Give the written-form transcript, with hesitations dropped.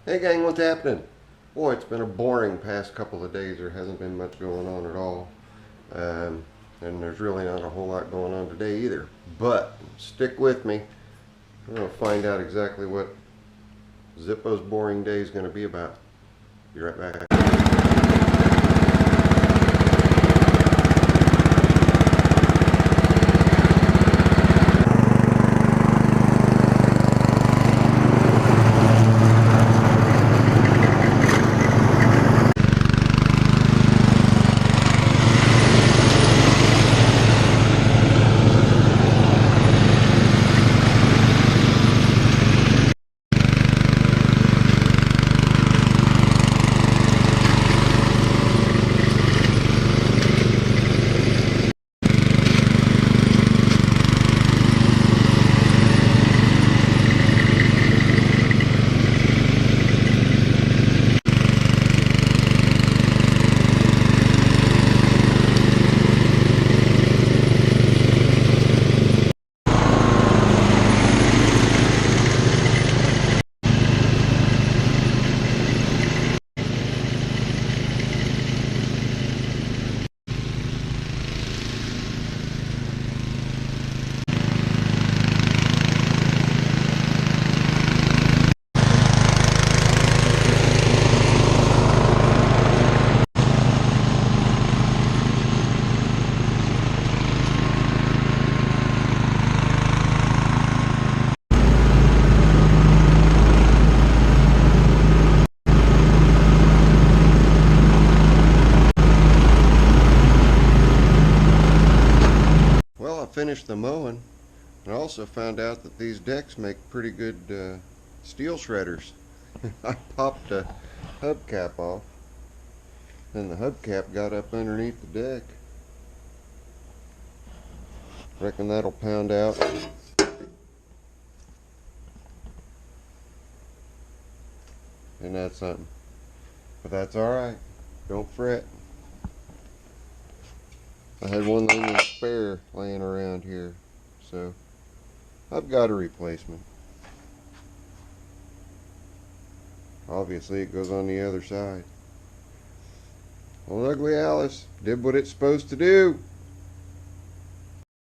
Hey gang, what's happening? Boy, it's been a boring past couple of days. There hasn't been much going on at all. Um, and there's really not a whole lot going on today either. But stick with me. We're going to find out exactly what Zippo's boring day is going to be about. Be right back. Well, I finished the mowing. And I also found out that these decks make pretty good steel shredders. I popped a hubcap off, and the hubcap got up underneath the deck. Reckon that'll pound out. And that's something. But that's alright. Don't fret. I had one laying spare laying around here. So I've got a replacement. Obviously it goes on the other side. Old Ugly Alice did what it's supposed to do.